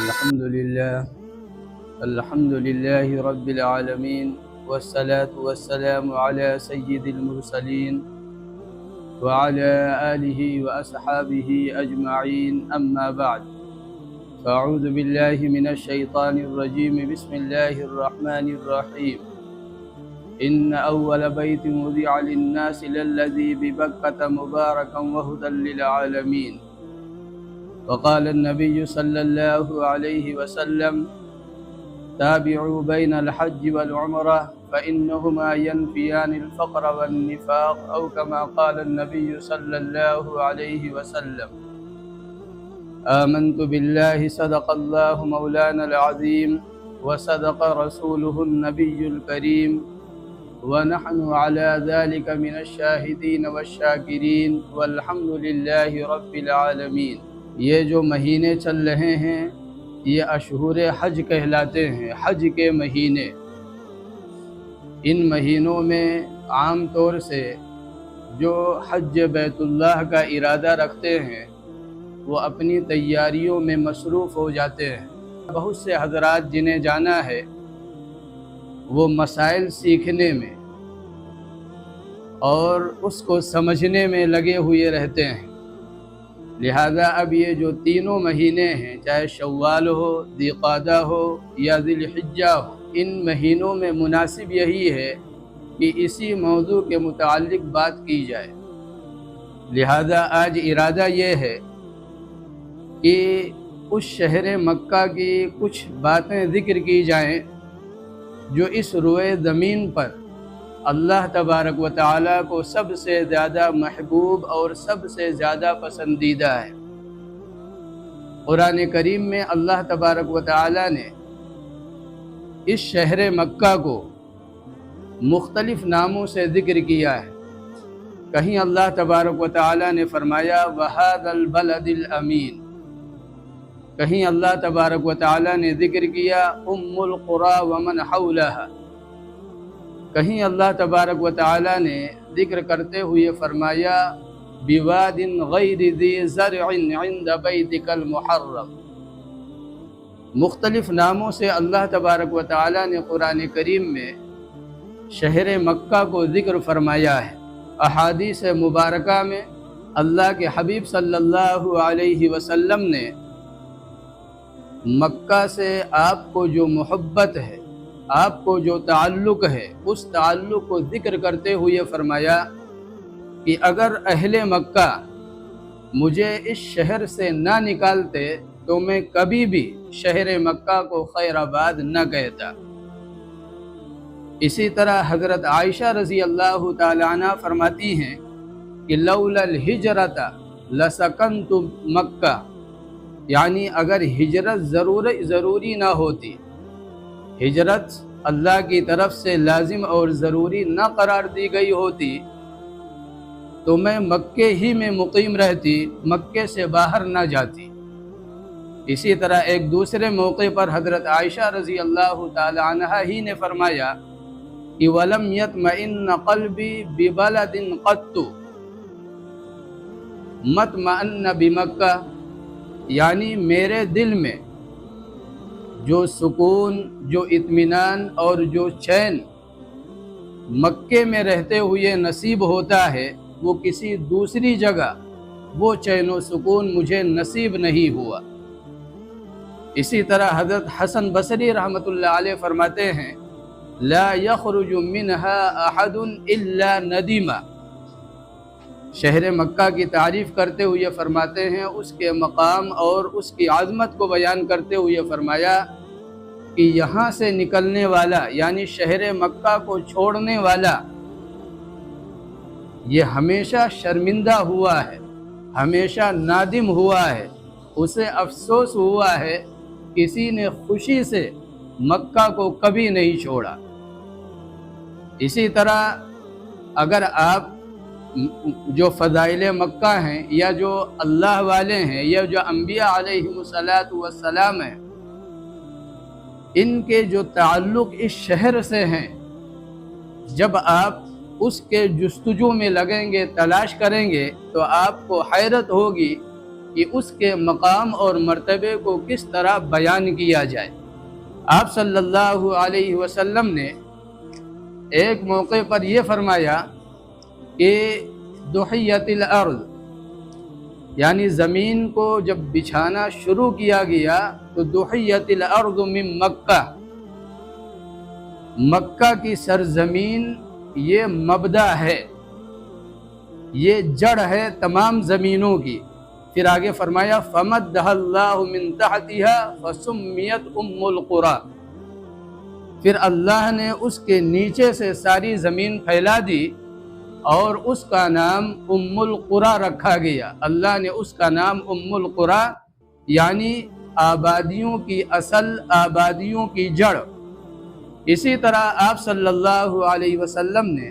الحمد لله رب العالمين، والصلاة والسلام على سيد المرسلين وعلى آله وأصحابه أجمعين، أما بعد، فأعوذ بالله من الشيطان الرجيم، بسم الله الرحمن الرحيم. إن أول بيت وضع للناس للذي ببكة مباركا وهدى للعالمين. وقال النبي صلى الله عليه وسلم: تابعوا بين الحج والعمرة فإنهما ينفيان الفقر والنفاق، أو كما قال النبي صلى الله عليه وسلم. آمنت بالله صدق الله مولانا العظيم، وصدق رسوله النبي الكريم، ونحن على ذلك من الشاهدين والشاکرین، والحمد للہ رب العالمین. یہ جو مہینے چل رہے ہیں یہ اشہر حج کہلاتے ہیں، حج کے مہینے. ان مہینوں میں عام طور سے جو حج بیت اللہ کا ارادہ رکھتے ہیں وہ اپنی تیاریوں میں مصروف ہو جاتے ہیں. بہت سے حضرات جنہیں جانا ہے وہ مسائل سیکھنے میں اور اس کو سمجھنے میں لگے ہوئے رہتے ہیں. لہذا اب یہ جو تینوں مہینے ہیں، چاہے شوال ہو، ذی قعدہ ہو یا ذی الحجہ ہو، ان مہینوں میں مناسب یہی ہے کہ اسی موضوع کے متعلق بات کی جائے. لہذا آج ارادہ یہ ہے کہ اس شہر مکہ کی کچھ باتیں ذکر کی جائیں جو اس روئے زمین پر اللہ تبارک و تعالیٰ کو سب سے زیادہ محبوب اور سب سے زیادہ پسندیدہ ہے. قرآن کریم میں اللہ تبارک و تعالیٰ نے اس شہر مکہ کو مختلف ناموں سے ذکر کیا ہے. کہیں اللہ تبارک و تعالیٰ نے فرمایا وَهَذَا الْبَلَدِ الْأَمِينَ، کہیں اللہ تبارک و تعالیٰ نے ذکر کیا ام القریٰ ومن حولها، کہیں اللہ تبارک و تعالیٰ نے ذکر کرتے ہوئے فرمایا بواد غیر ذی زرع عند بیتک المحرم. مختلف ناموں سے اللہ تبارک و تعالیٰ نے قرآن کریم میں شہر مکہ کو ذکر فرمایا ہے. احادیث مبارکہ میں اللہ کے حبیب صلی اللہ علیہ وسلم نے مکہ سے آپ کو جو محبت ہے، آپ کو جو تعلق ہے، اس تعلق کو ذکر کرتے ہوئے فرمایا کہ اگر اہل مکہ مجھے اس شہر سے نہ نکالتے تو میں کبھی بھی شہر مکہ کو خیر آباد نہ کہتا. اسی طرح حضرت عائشہ رضی اللہ تعالی عنہ فرماتی ہیں کہ لولا الہجرۃ لسکنت مکہ، یعنی اگر ہجرت ضروری نہ ہوتی، ہجرت اللہ کی طرف سے لازم اور ضروری نہ قرار دی گئی ہوتی تو میں مکے ہی میں مقیم رہتی، مکے سے باہر نہ جاتی. اسی طرح ایک دوسرے موقع پر حضرت عائشہ رضی اللہ تعالی عنہا ہی نے فرمایا کہ وَلَمْ يَطْمَئِنَّ قَلْبِي بِبَلَدٍ قَطُّ مَطْمَئَنَّ بِمَکَّہ، یعنی میرے دل میں جو سکون، جو اطمینان اور جو چین مکے میں رہتے ہوئے نصیب ہوتا ہے وہ کسی دوسری جگہ وہ چین و سکون مجھے نصیب نہیں ہوا. اسی طرح حضرت حسن بصری رحمۃ اللہ علیہ فرماتے ہیں لا یخرج منها احد الا ندیما. شہر مکہ کی تعریف کرتے ہوئے فرماتے ہیں، اس کے مقام اور اس کی عظمت کو بیان کرتے ہوئے فرمایا کہ یہاں سے نکلنے والا، یعنی شہر مکہ کو چھوڑنے والا، یہ ہمیشہ شرمندہ ہوا ہے، ہمیشہ نادم ہوا ہے، اسے افسوس ہوا ہے، کسی نے خوشی سے مکہ کو کبھی نہیں چھوڑا. اسی طرح اگر آپ جو فضائل مکہ ہیں یا جو اللہ والے ہیں یا جو انبیاء علیہم السلام ہیں، ان کے جو تعلق اس شہر سے ہیں، جب آپ اس کے جستجو میں لگیں گے، تلاش کریں گے تو آپ کو حیرت ہوگی کہ اس کے مقام اور مرتبے کو کس طرح بیان کیا جائے۔ آپ صلی اللہ علیہ وسلم نے ایک موقع پر یہ فرمایا کہ دحیت الارض، یعنی زمین کو جب بچھانا شروع کیا گیا تو دحیت الارض من مکہ، مکہ کی سرزمین یہ مبدا ہے، یہ جڑ ہے تمام زمینوں کی۔ پھر آگے فرمایا فمدها اللہ من تحتها فسمیت ام القری، پھر اللہ نے اس کے نیچے سے ساری زمین پھیلا دی اور اس کا نام ام القری رکھا گیا۔ اللہ نے اس کا نام ام القری یعنی آبادیوں کی اصل، آبادیوں کی جڑ۔ اسی طرح آپ صلی اللہ علیہ وسلم نے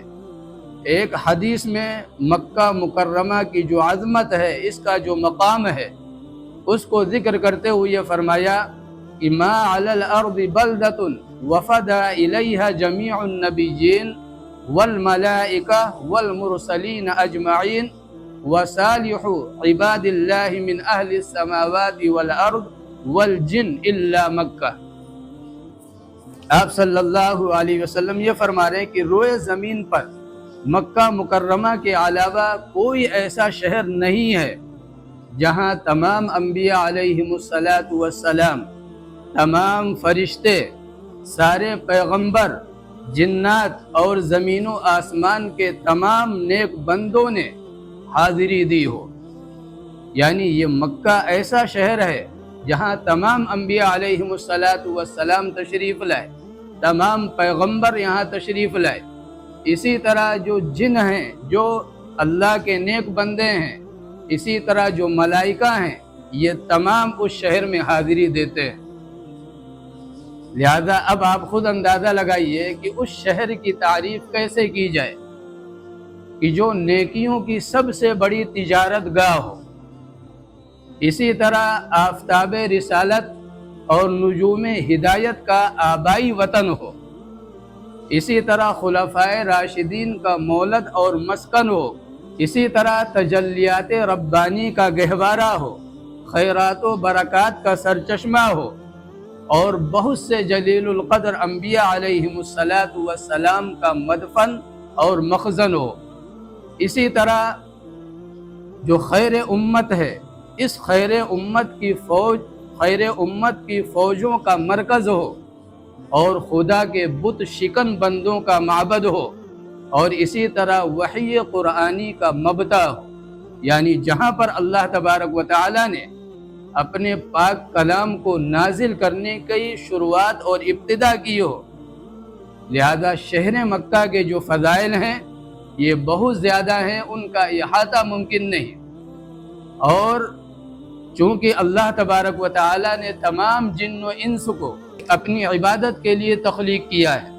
ایک حدیث میں مکہ مکرمہ کی جو عظمت ہے، اس کا جو مقام ہے، اس کو ذکر کرتے ہوئے فرمایا کہ ما علی الارض بلدۃ وفد الیہا جمیع النبیین والملائکہ والمرسلین اجمعین وصالح عباد اللہ من اہل السماوات والارض والجن الا مکہ۔ آپ صلی اللہ علیہ وسلم یہ فرما رہے ہیں کہ روئے زمین پر مکہ مکرمہ کے علاوہ کوئی ایسا شہر نہیں ہے جہاں تمام انبیاء علیہم السلام، تمام فرشتے، سارے پیغمبر، جنات اور زمین و آسمان کے تمام نیک بندوں نے حاضری دی ہو۔ یعنی یہ مکہ ایسا شہر ہے جہاں تمام انبیاء علیہم السلام تشریف لائے، تمام پیغمبر یہاں تشریف لائے۔ اسی طرح جو جن ہیں، جو اللہ کے نیک بندے ہیں، اسی طرح جو ملائکہ ہیں، یہ تمام اس شہر میں حاضری دیتے ہیں۔ لہذا اب آپ خود اندازہ لگائیے کہ اس شہر کی تعریف کیسے کی جائے کہ جو نیکیوں کی سب سے بڑی تجارت گاہ ہو۔ اسی طرح آفتاب رسالت اور نجوم ہدایت کا آبائی وطن ہو۔ اسی طرح خلفائے راشدین کا مولد اور مسکن ہو۔ اسی طرح تجلیات ربانی کا گہوارہ ہو، خیرات و برکات کا سرچشمہ ہو، اور بہت سے جلیل القدر انبیاء علیہم السلام کا مدفن اور مخزن ہو۔ اسی طرح جو خیر امت ہے، اس خیر امت کی فوجوں کا مرکز ہو، اور خدا کے بت شکن بندوں کا معبد ہو، اور اسی طرح وحی قرآنی کا مبدا ہو، یعنی جہاں پر اللہ تبارک و تعالی نے اپنے پاک کلام کو نازل کرنے کی شروعات اور ابتدا کی ہو۔ لہذا شہر مکہ کے جو فضائل ہیں یہ بہت زیادہ ہیں، ان کا احاطہ ممکن نہیں۔ اور چونکہ اللہ تبارک و تعالی نے تمام جن و انس کو اپنی عبادت کے لیے تخلیق کیا ہے،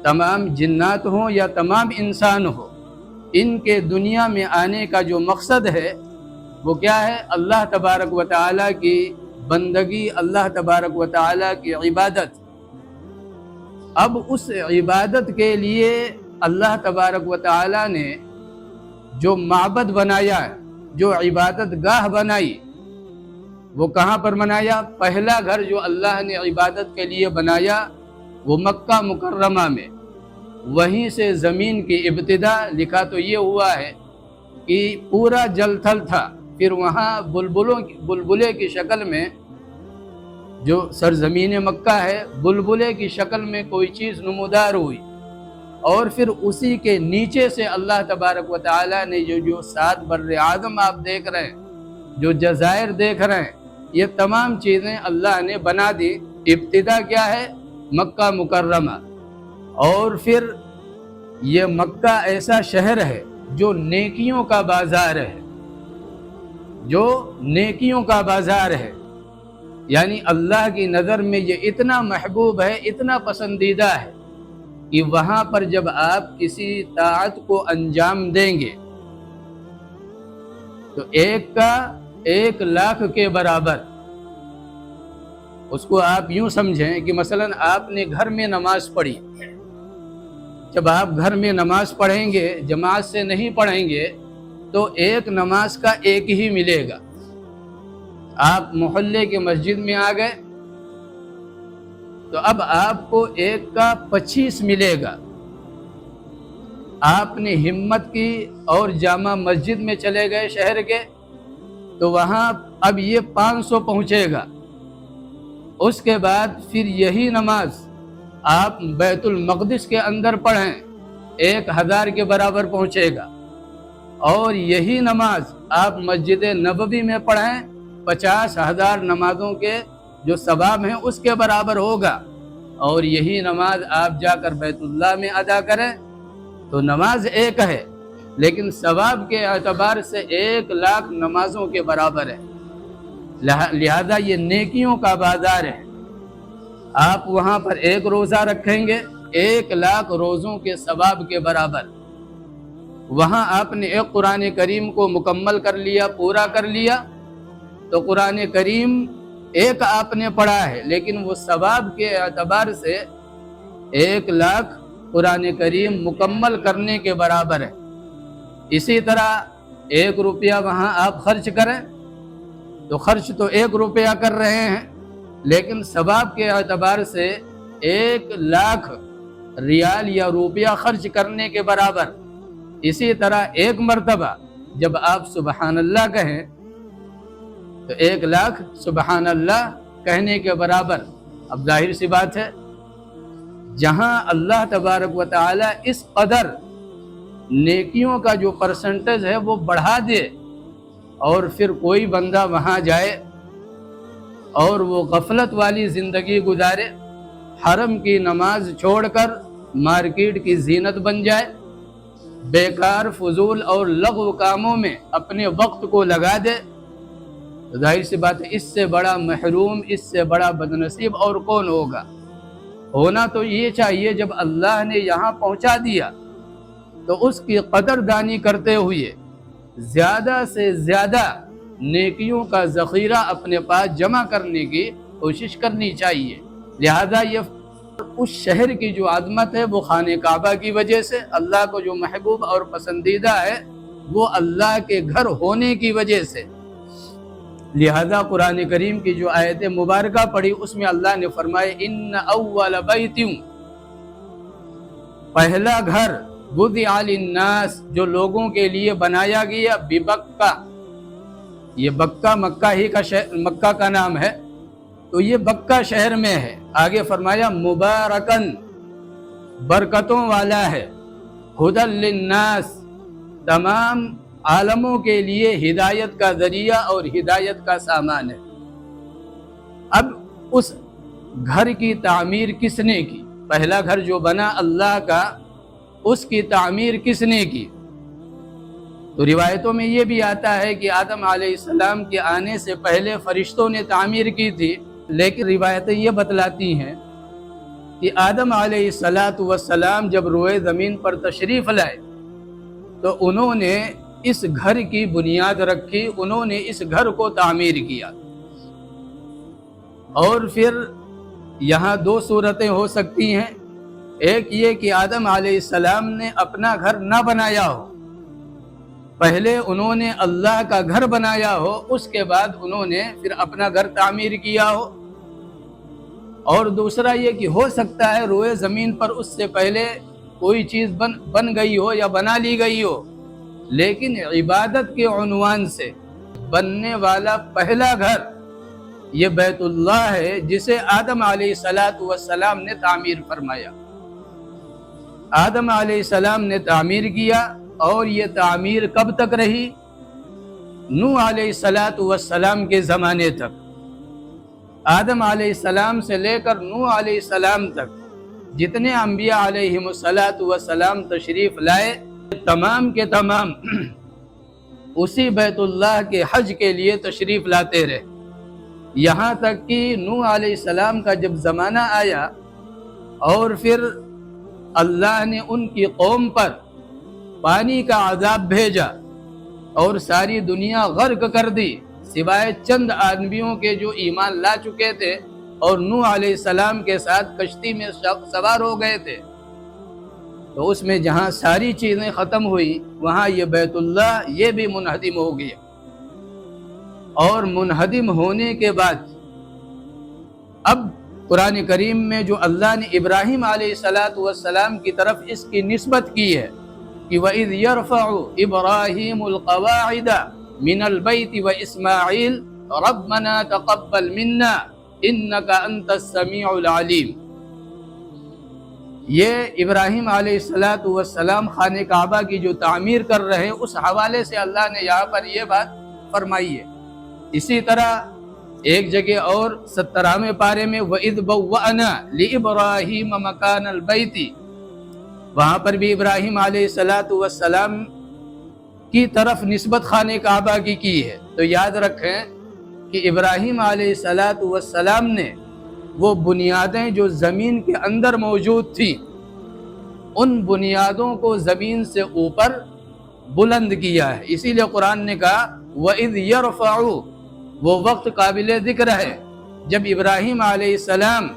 تمام جنات ہوں یا تمام انسان ہو، ان کے دنیا میں آنے کا جو مقصد ہے وہ کیا ہے؟ اللہ تبارک و تعالیٰ کی بندگی، اللہ تبارک و تعالیٰ کی عبادت۔ اب اس عبادت کے لیے اللہ تبارک و تعالیٰ نے جو معبد بنایا، جو عبادت گاہ بنائی، وہ کہاں پر بنایا؟ پہلا گھر جو اللہ نے عبادت کے لیے بنایا وہ مکہ مکرمہ میں، وہیں سے زمین کی ابتدا۔ لکھا تو یہ ہوا ہے کہ پورا جل تھل تھا، پھر وہاں بلبلے کی شکل میں، جو سرزمین مکہ ہے، بلبلے کی شکل میں کوئی چیز نمودار ہوئی، اور پھر اسی کے نیچے سے اللہ تبارک و تعالیٰ نے جو 7 بر اعظم آپ دیکھ رہے ہیں، جو جزائر دیکھ رہے ہیں، یہ تمام چیزیں اللہ نے بنا دی۔ ابتدا کیا ہے؟ مکہ مکرمہ۔ اور پھر یہ مکہ ایسا شہر ہے جو نیکیوں کا بازار ہے، جو نیکیوں کا بازار ہے، یعنی اللہ کی نظر میں یہ اتنا محبوب ہے، اتنا پسندیدہ ہے کہ وہاں پر جب آپ کسی طاعت کو انجام دیں گے تو 1 کا 1 لاکھ کے برابر۔ اس کو آپ یوں سمجھیں کہ مثلا آپ نے گھر میں نماز پڑھی، جب آپ گھر میں نماز پڑھیں گے، جماعت سے نہیں پڑھیں گے، تو 1 نماز کا 1 ہی ملے گا، آپ محلے کے مسجد میں آ گئے تو اب آپ کو 1 کا 25 ملے گا۔ آپ نے ہمت کی اور جامع مسجد میں چلے گئے شہر کے، تو وہاں اب یہ 500 پہنچے گا۔ اس کے بعد پھر یہی نماز آپ بیت المقدس کے اندر پڑھیں، 1000 کے برابر پہنچے گا، اور یہی نماز آپ مسجد نبوی میں پڑھیں، 50,000 نمازوں کے جو ثواب ہیں اس کے برابر ہوگا، اور یہی نماز آپ جا کر بیت اللہ میں ادا کریں تو نماز ایک ہے لیکن ثواب کے اعتبار سے 1,00,000 نمازوں کے برابر ہے۔ لہذا یہ نیکیوں کا بازار ہے۔ آپ وہاں پر 1 روزہ رکھیں گے 1,00,000 روزوں کے ثواب کے برابر۔ وہاں آپ نے ایک قرآن کریم کو مکمل کر لیا، پورا کر لیا، تو قرآن کریم ایک آپ نے پڑھا ہے لیکن وہ ثواب کے اعتبار سے 1,00,000 قرآن کریم مکمل کرنے کے برابر ہے۔ اسی طرح 1 روپیہ وہاں آپ خرچ کریں تو خرچ تو 1 روپیہ کر رہے ہیں لیکن ثواب کے اعتبار سے 1,00,000 ریال یا روپیہ خرچ کرنے کے برابر۔ اسی طرح 1 مرتبہ جب آپ سبحان اللہ کہیں تو 1,00,000 سبحان اللہ کہنے کے برابر۔ اب ظاہر سی بات ہے جہاں اللہ تبارک و تعالی اس قدر نیکیوں کا جو پرسنٹیج ہے وہ بڑھا دے اور پھر کوئی بندہ وہاں جائے اور وہ غفلت والی زندگی گزارے، حرم کی نماز چھوڑ کر مارکیٹ کی زینت بن جائے، بیکار فضول اور لغو کاموں میں اپنے وقت کو لگا دے، ظاہر سی بات ہے اس سے بڑا محروم، اس سے بڑا بدنصیب اور کون ہوگا؟ ہونا تو یہ چاہیے جب اللہ نے یہاں پہنچا دیا تو اس کی قدر دانی کرتے ہوئے زیادہ سے زیادہ نیکیوں کا ذخیرہ اپنے پاس جمع کرنے کی کوشش کرنی چاہیے۔ لہذا یہ اس شہر کی جو عظمت ہے وہ خانہ کعبہ کی وجہ سے، اللہ کو جو محبوب اور پسندیدہ ہے وہ اللہ کے گھر ہونے کی وجہ سے۔ لہذا قرآن کریم کی جو آیت مبارکہ پڑھی اس میں اللہ نے فرمائے ان اول بیت، پہلا گھر وضع للناس جو لوگوں کے لیے بنایا گیا، ببکہ، یہ بکہ مکہ کا نام ہے تو یہ بکہ شہر میں ہے۔ آگے فرمایا مبارکن، برکتوں والا ہے، ہدی للناس، تمام عالموں کے لیے ہدایت کا ذریعہ اور ہدایت کا سامان ہے۔ اب اس گھر کی تعمیر کس نے کی؟ پہلا گھر جو بنا اللہ کا، اس کی تعمیر کس نے کی؟ تو روایتوں میں یہ بھی آتا ہے کہ آدم علیہ السلام کے آنے سے پہلے فرشتوں نے تعمیر کی تھی، لیکن روایتیں یہ بتلاتی ہیں کہ آدم علیہ السلام جب روئے زمین پر تشریف لائے تو انہوں نے اس گھر کی بنیاد رکھی، انہوں نے اس گھر کو تعمیر کیا۔ اور پھر یہاں 2 صورتیں ہو سکتی ہیں، ایک یہ کہ آدم علیہ السلام نے اپنا گھر نہ بنایا ہو، پہلے انہوں نے اللہ کا گھر بنایا ہو، اس کے بعد انہوں نے پھر اپنا گھر تعمیر کیا ہو، اور دوسرا یہ کہ ہو سکتا ہے روئے زمین پر اس سے پہلے کوئی چیز بن گئی ہو یا بنا لی گئی ہو، لیکن عبادت کے عنوان سے بننے والا پہلا گھر یہ بیت اللہ ہے جسے آدم علیہ السلام نے تعمیر فرمایا۔ آدم علیہ السلام نے تعمیر کیا، اور یہ تعمیر کب تک رہی؟ نوح علیہ السلام کے زمانے تک۔ آدم علیہ السلام سے لے کر نوح علیہ السلام تک جتنے انبیاء علیہم السلام تشریف لائے، تمام کے تمام اسی بیت اللہ کے حج کے لیے تشریف لاتے رہے، یہاں تک کہ نوح علیہ السلام کا جب زمانہ آیا اور پھر اللہ نے ان کی قوم پر پانی کا عذاب بھیجا اور ساری دنیا غرق کر دی سوائے چند آدمیوں کے جو ایمان لا چکے تھے اور نوح علیہ السلام کے ساتھ کشتی میں سوار ہو گئے تھے، تو اس میں جہاں ساری چیزیں ختم ہوئی وہاں یہ بیت اللہ یہ بھی منہدم ہو گیا۔ اور منہدم ہونے کے بعد اب قرآن کریم میں جو اللہ نے ابراہیم علیہ السلام کی طرف اس کی نسبت کی ہے کہ وَإِذْ يَرْفَعُ إِبْرَاهِيمُ الْقَوَاعِدَ مِنَ الْبَيْتِ وَإِسْمَاعِيلُ رَبَّنَا تَقَبَّلْ مِنَّا إِنَّكَ أَنْتَ السَّمِيعُ الْعَلِيمُ۔ یہ ابراہیم علیہ السلام خانہ کعبہ کی جو تعمیر کر رہے ہیں اس حوالے سے اللہ نے یہاں پر یہ بات فرمائی ہے۔ اسی طرح ایک جگہ اور 17ویں پارے میں وَإِذْ بَوَّأْنَا لِإِبْرَاهِيمَ مَكَانَ الْبَيْتِ، وہاں پر بھی ابراہیم علیہ السلام کی طرف نسبت خانہ کعبہ کی ہے۔ تو یاد رکھیں کہ ابراہیم علیہ السلام نے وہ بنیادیں جو زمین کے اندر موجود تھیں ان بنیادوں کو زمین سے اوپر بلند کیا ہے۔ اسی لیے قرآن نے کہا وَإِذْ يَرْفَعُ، وہ وقت قابل ذکر ہے جب ابراہیم علیہ السلام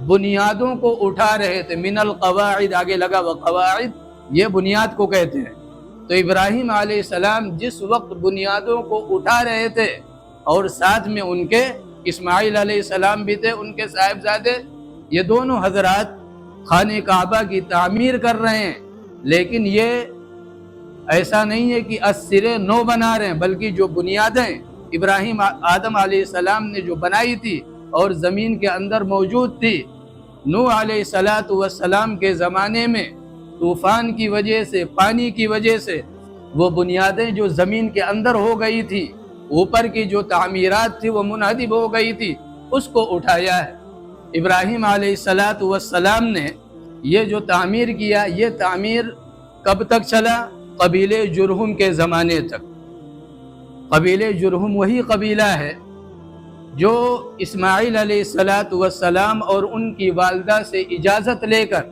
بنیادوں کو اٹھا رہے تھے۔ من القواعد آگے لگا وقواعد، یہ بنیاد کو کہتے ہیں۔ تو ابراہیم علیہ السلام جس وقت بنیادوں کو اٹھا رہے تھے اور ساتھ میں ان کے اسماعیل علیہ السلام بھی تھے، ان کے صاحبزادے، یہ دونوں حضرات خانہ کعبہ کی تعمیر کر رہے ہیں، لیکن یہ ایسا نہیں ہے کہ سرے نو بنا رہے ہیں، بلکہ جو بنیادیں ابراہیم آدم علیہ السلام نے جو بنائی تھی اور زمین کے اندر موجود تھی، نوح علیہ السلام کے زمانے میں طوفان کی وجہ سے، پانی کی وجہ سے وہ بنیادیں جو زمین کے اندر ہو گئی تھی، اوپر کی جو تعمیرات تھی وہ منہدم ہو گئی تھی، اس کو اٹھایا ہے۔ ابراہیم علیہ السلام نے یہ جو تعمیر کیا، یہ تعمیر کب تک چلا؟ قبیلے جرہم کے زمانے تک۔ قبیلے جرہم وہی قبیلہ ہے جو اسماعیل علیہ السلام اور ان کی والدہ سے اجازت لے کر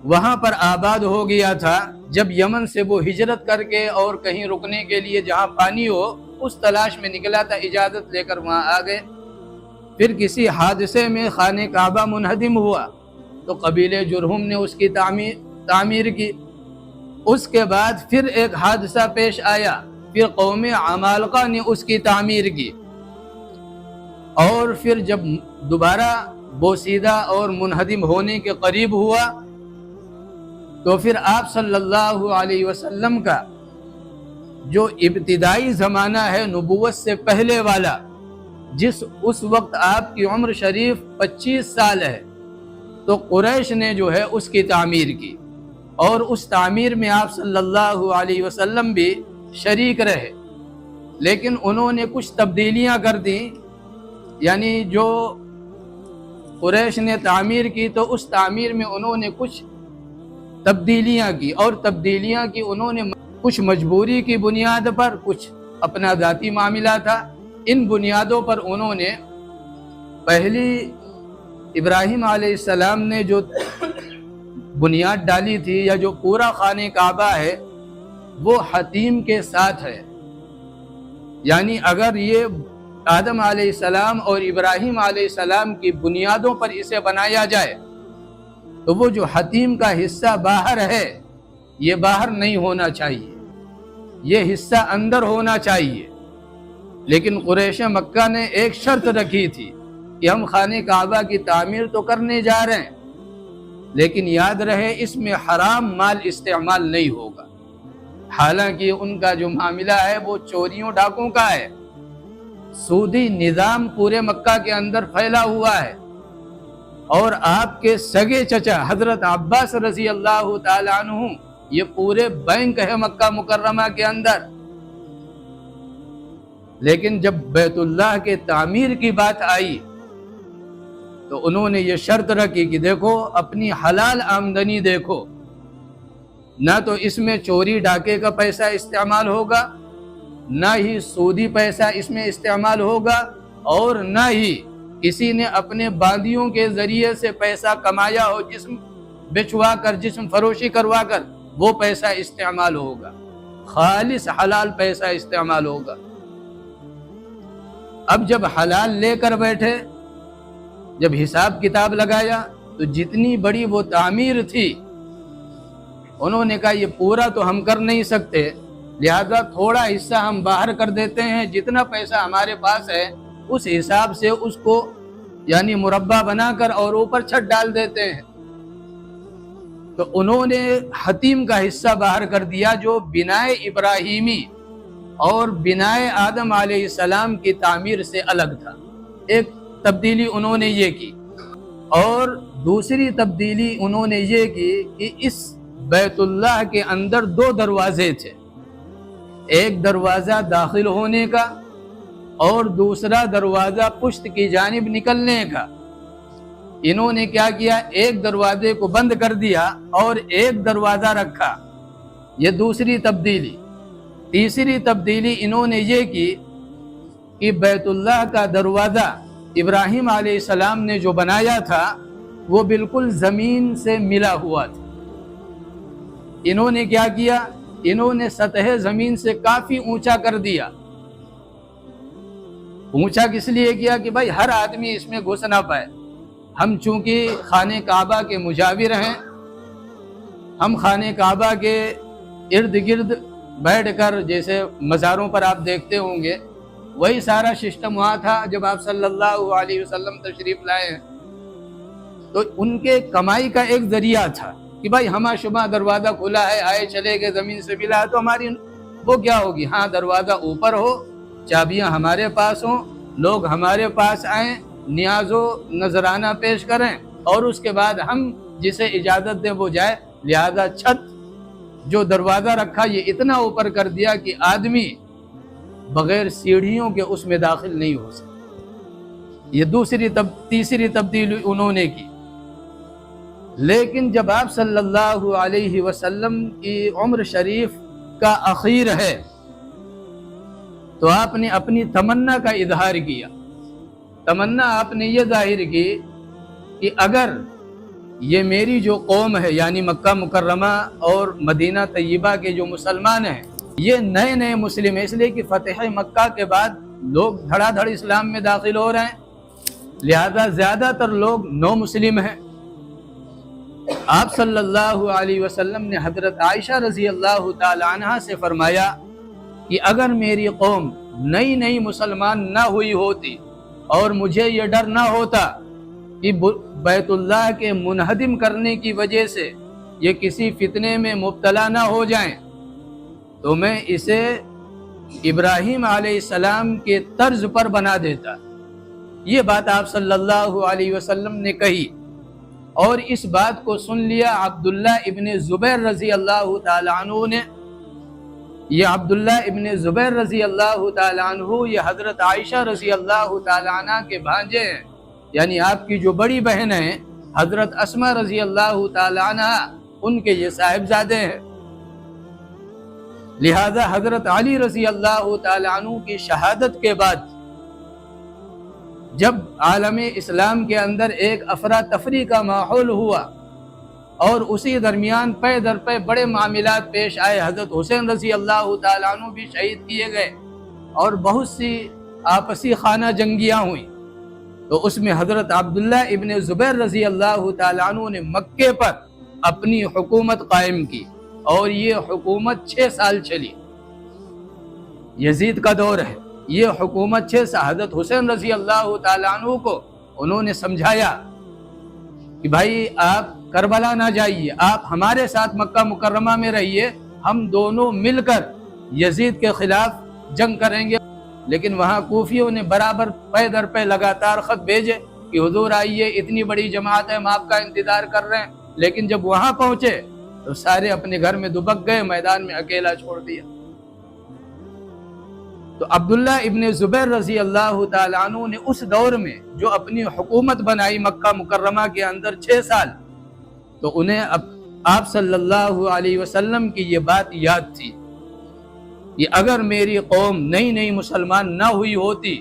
وہاں پر آباد ہو گیا تھا۔ جب یمن سے وہ ہجرت کر کے اور کہیں رکنے کے لیے جہاں پانی ہو اس تلاش میں نکلا تھا، اجازت لے کر وہاں آ گئے۔ پھر کسی حادثے میں خانہ کعبہ منہدم ہوا تو قبیلے جرہم نے اس کی تعمیر کی۔ اس کے بعد پھر ایک حادثہ پیش آیا، پھر قوم عمالقہ نے اس کی تعمیر کی، اور پھر جب دوبارہ بوسیدہ اور منہدم ہونے کے قریب ہوا تو پھر آپ صلی اللہ علیہ وسلم کا جو ابتدائی زمانہ ہے نبوت سے پہلے والا، اس وقت آپ کی عمر شریف 25 سال ہے، تو قریش نے جو ہے اس کی تعمیر کی، اور اس تعمیر میں آپ صلی اللہ علیہ وسلم بھی شریک رہے، لیکن انہوں نے کچھ تبدیلیاں کر دیں۔ یعنی جو قریش نے تعمیر کی تو اس تعمیر میں انہوں نے کچھ تبدیلیاں کی، اور تبدیلیاں کی انہوں نے کچھ مجبوری کی بنیاد پر، کچھ اپنا ذاتی معاملہ تھا۔ ان بنیادوں پر انہوں نے پہلی ابراہیم علیہ السلام نے جو بنیاد ڈالی تھی، یا جو پورا خانہ کعبہ ہے وہ حتیم کے ساتھ ہے۔ یعنی اگر یہ آدم علیہ السلام اور ابراہیم علیہ السلام کی بنیادوں پر اسے بنایا جائے تو وہ جو حتیم کا حصہ باہر ہے یہ باہر نہیں ہونا چاہیے، یہ حصہ اندر ہونا چاہیے۔ لیکن قریش مکہ نے ایک شرط رکھی تھی کہ ہم خانہ کعبہ کی تعمیر تو کرنے جا رہے ہیں، لیکن یاد رہے اس میں حرام مال استعمال نہیں ہوگا۔ حالانکہ ان کا جو معاملہ ہے وہ چوریوں ڈاکوں کا ہے، سودی نظام پورے مکہ کے اندر پھیلا ہوا ہے، اور آپ کے سگے چچا حضرت عباس رضی اللہ تعالی عنہ یہ پورے بینک ہے مکہ مکرمہ کے اندر۔ لیکن جب بیت اللہ کے تعمیر کی بات آئی تو انہوں نے یہ شرط رکھی کہ دیکھو اپنی حلال آمدنی دیکھو، نہ تو اس میں چوری ڈاکے کا پیسہ استعمال ہوگا، نہ ہی سودی پیسہ اس میں استعمال ہوگا، اور نہ ہی کسی نے اپنے باندیوں کے ذریعے سے پیسہ کمایا ہو، جسم بچوا کر، جسم فروشی کروا کر وہ پیسہ استعمال ہوگا، خالص حلال پیسہ استعمال ہوگا۔ اب جب حلال لے کر بیٹھے، جب حساب کتاب لگایا تو جتنی بڑی وہ تعمیر تھی، انہوں نے کہا یہ پورا تو ہم کر نہیں سکتے، لہذا تھوڑا حصہ ہم باہر کر دیتے ہیں، جتنا پیسہ ہمارے پاس ہے اس حساب سے اس کو یعنی مربع بنا کر اور اوپر چھت ڈال دیتے ہیں۔ تو انہوں نے حتیم کا حصہ باہر کر دیا جو بنائے ابراہیمی اور بنائے آدم علیہ السلام کی تعمیر سے الگ تھا۔ ایک تبدیلی انہوں نے یہ کی، اور دوسری تبدیلی انہوں نے یہ کی کہ اس بیت اللہ کے اندر 2 دروازے تھے، ایک دروازہ داخل ہونے کا اور دوسرا دروازہ پشت کی جانب نکلنے کا۔ انہوں نے کیا کیا، ایک دروازے کو بند کر دیا اور ایک دروازہ رکھا، یہ دوسری تبدیلی۔ تیسری تبدیلی انہوں نے یہ کی کہ بیت اللہ کا دروازہ ابراہیم علیہ السلام نے جو بنایا تھا وہ بالکل زمین سے ملا ہوا تھا۔ انہوں نے کیا کیا، انہوں نے سطح زمین سے کافی اونچا کر دیا۔ اونچا کس لیے کیا کہ بھائی ہر آدمی اس میں گھس نہ پائے۔ ہم چونکہ خانہ کعبہ کے مجاور ہیں، ہم خانہ کعبہ کے ارد گرد بیٹھ کر، جیسے مزاروں پر آپ دیکھتے ہوں گے، وہی سارا سسٹم وہاں تھا جب آپ صلی اللہ علیہ وسلم تشریف لائے ہیں۔ تو ان کے کمائی کا ایک ذریعہ تھا کہ بھائی ہما شما دروازہ کھلا ہے، آئے چلے گئے، زمین سے ملا ہے تو ہماری وہ کیا ہوگی، ہاں دروازہ اوپر ہو، چابیاں ہمارے پاس ہوں، لوگ ہمارے پاس آئیں، نیاز و نذرانہ پیش کریں، اور اس کے بعد ہم جسے اجازت دیں وہ جائے۔ لہذا چھت جو دروازہ رکھا یہ اتنا اوپر کر دیا کہ آدمی بغیر سیڑھیوں کے اس میں داخل نہیں ہو سکتا۔ یہ تیسری تبدیلی انہوں نے کی۔ لیکن جب آپ صلی اللہ علیہ وسلم کی عمر شریف کا اخیر ہے تو آپ نے اپنی تمنا کا اظہار کیا۔ تمنا آپ نے یہ ظاہر کی کہ اگر یہ میری جو قوم ہے یعنی مکہ مکرمہ اور مدینہ طیبہ کے جو مسلمان ہیں، یہ نئے نئے مسلم ہیں، اس لیے کہ فتح مکہ کے بعد لوگ دھڑا دھڑ اسلام میں داخل ہو رہے ہیں، لہذا زیادہ تر لوگ نو مسلم ہیں۔ آپ صلی اللہ علیہ وسلم نے حضرت عائشہ رضی اللہ تعالی عنہ سے فرمایا کہ اگر میری قوم نئی نئی مسلمان نہ ہوئی ہوتی اور مجھے یہ ڈر نہ ہوتا کہ بیت اللہ کے منہدم کرنے کی وجہ سے یہ کسی فتنے میں مبتلا نہ ہو جائیں تو میں اسے ابراہیم علیہ السلام کے طرز پر بنا دیتا۔ یہ بات آپ صلی اللہ علیہ وسلم نے کہی، اور اس بات کو سن لیا عبداللہ ابن زبیر رضی اللہ تعالی عنہ نے۔ یہ عبداللہ ابن زبیر رضی اللہ تعالی عنہ یہ حضرت عائشہ رضی اللہ تعالی عنہ کے بھانجے ہیں، یعنی آپ کی جو بڑی بہن ہیں حضرت اسماء رضی اللہ تعالی عنہ، ان کے یہ صاحبزادے ہیں۔ لہذا حضرت علی رضی اللہ تعالی عنہ کی شہادت کے بعد جب عالم اسلام کے اندر ایک افراتفری کا ماحول ہوا اور اسی درمیان پے در پے بڑے معاملات پیش آئے، حضرت حسین رضی اللہ تعالیٰ عنہ بھی شہید کیے گئے اور بہت سی آپسی خانہ جنگیاں ہوئیں، تو اس میں حضرت عبداللہ ابن زبیر رضی اللہ تعالیٰ عنہ نے مکے پر اپنی حکومت قائم کی، اور یہ حکومت 6 سال چلی۔ یزید کا دور ہے، یہ حکومت 6 سال۔ حضرت حسین رضی اللہ تعالیٰ عنہ کو انہوں نے سمجھایا کہ بھائی آپ کربلا نہ جائیے، آپ ہمارے ساتھ مکہ مکرمہ میں رہیے، ہم دونوں مل کر یزید کے خلاف جنگ کریں گے۔ لیکن وہاں کوفیوں نے برابر پے در پے لگاتار خط بھیجے کہ حضور آئیے، اتنی بڑی جماعت ہے، ہم آپ کا انتظار کر رہے ہیں۔ لیکن جب وہاں پہنچے تو سارے اپنے گھر میں دبک گئے، میدان میں اکیلا چھوڑ دیا۔ تو عبداللہ ابن زبیر رضی اللہ تعالیٰ عنہ نے اس دور میں جو اپنی حکومت بنائی مکہ مکرمہ کے اندر 6 سال، تو انہیں آپ صلی اللہ علیہ وسلم کی یہ بات یاد تھی کہ اگر میری قوم نئی نئی مسلمان نہ ہوئی ہوتی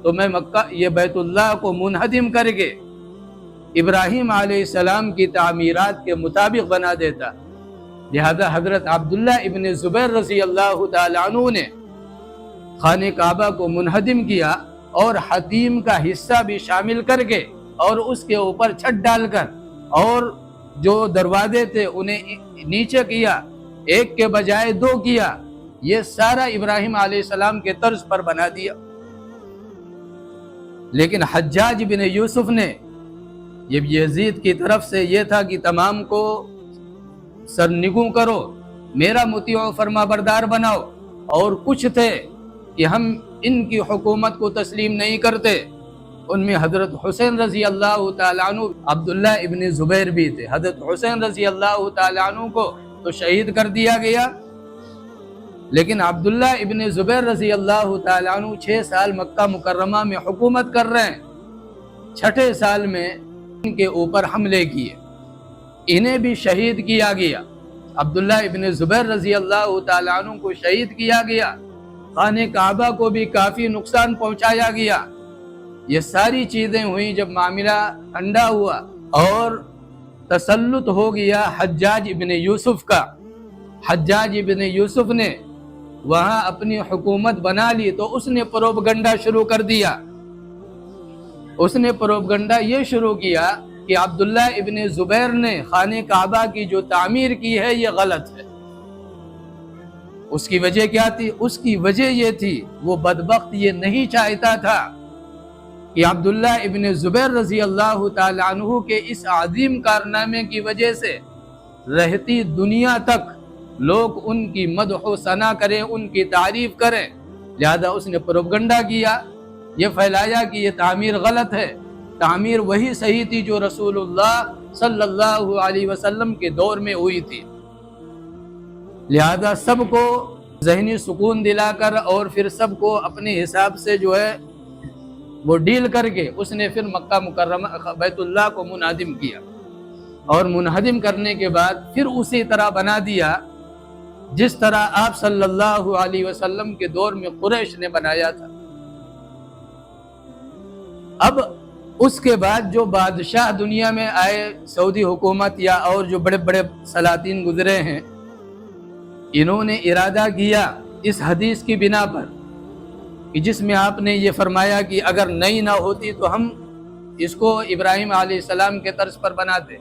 تو میں مکہ یہ بیت اللہ کو منہدم کر کے ابراہیم علیہ السلام کی تعمیرات کے مطابق بنا دیتا۔ لہذا حضرت عبداللہ ابن زبیر رضی اللہ تعالیٰ عنہ نے خانہ کعبہ کو منہدم کیا اور حتیم کا حصہ بھی شامل کر کے اور اس کے اوپر چھت ڈال کر اور جو دروازے تھے انہیں نیچے کیا، ایک کے بجائے 2 کیا۔ یہ سارا ابراہیم علیہ السلام کے طرز پر بنا دیا۔ لیکن حجاج بن یوسف نے، یہ یزید کی طرف سے یہ تھا کہ تمام کو سرنگوں کرو، میرا مطیع و فرما بردار بناؤ، اور کچھ تھے کہ ہم ان کی حکومت کو تسلیم نہیں کرتے۔ ان میں حضرت حسین رضی اللہ تعالیٰ عنہ، عبداللہ ابن زبیر بھی تھے۔ حضرت حسین رضی اللہ تعالیٰ عنہ کو تو شہید کر دیا گیا، لیکن عبداللہ ابن زبیر رضی اللہ تعالیٰ عنہ 6 سال مکہ مکرمہ میں حکومت کر رہے ہیں۔ 6 سال میں ان کے اوپر حملے کیے، انہیں بھی شہید کیا گیا۔ عبداللہ ابن زبیر رضی اللہ تعالیٰ عنہ کو شہید کیا گیا، خانہ کعبہ کو بھی کافی نقصان پہنچایا گیا۔ یہ ساری چیزیں ہوئیں جب معاملہ ٹھنڈا ہوا اور تسلط ہو گیا حجاج ابن یوسف کا۔ حجاج ابن یوسف نے وہاں اپنی حکومت بنا لی تو اس نے پروپگنڈا شروع کر دیا۔ اس نے پروپگنڈا یہ شروع کیا کہ عبداللہ ابن زبیر نے خانہ کعبہ کی جو تعمیر کی ہے یہ غلط ہے۔ اس کی وجہ کیا تھی؟ اس کی وجہ یہ تھی، وہ بدبخت یہ نہیں چاہتا تھا کہ عبداللہ ابن زبیر رضی اللہ تعالی عنہ کے اس عظیم کارنامے کی وجہ سے رہتی دنیا تک لوگ ان کی مدح و ثنا کریں، ان کی تعریف کریں۔ لہذا اس نے پروپگنڈا کیا، یہ پھیلایا کہ یہ تعمیر غلط ہے، تعمیر وہی صحیح تھی جو رسول اللہ صلی اللہ علیہ وسلم کے دور میں ہوئی تھی۔ لہذا سب کو ذہنی سکون دلا کر اور پھر سب کو اپنے حساب سے جو ہے وہ ڈیل کر کے اس نے پھر مکہ مکرمہ بیت اللہ کو منہدم کیا، اور منہدم کرنے کے بعد پھر اسی طرح بنا دیا جس طرح آپ صلی اللہ علیہ وسلم کے دور میں قریش نے بنایا تھا۔ اب اس کے بعد جو بادشاہ دنیا میں آئے، سعودی حکومت یا اور جو بڑے بڑے سلاطین گزرے ہیں، انہوں نے ارادہ کیا اس حدیث کی بنا پر کہ جس میں آپ نے یہ فرمایا کہ اگر نئی نہ ہوتی تو ہم اس کو ابراہیم علیہ السلام کے طرز پر بناتے۔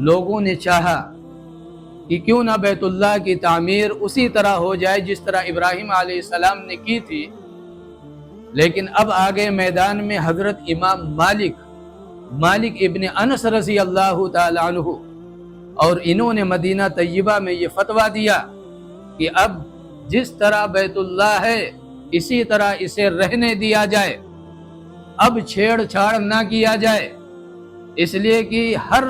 لوگوں نے چاہا کہ کیوں نہ بیت اللہ کی تعمیر اسی طرح ہو جائے جس طرح ابراہیم علیہ السلام نے کی تھی، لیکن اب آگے میدان میں حضرت امام مالک ابن انس رضی اللہ تعالی عنہ، اور انہوں نے مدینہ طیبہ میں یہ فتویٰ دیا کہ اب جس طرح بیت اللہ ہے اسی طرح اسے رہنے دیا جائے، اب چھیڑ چھاڑ نہ کیا جائے، اس لیے کہ ہر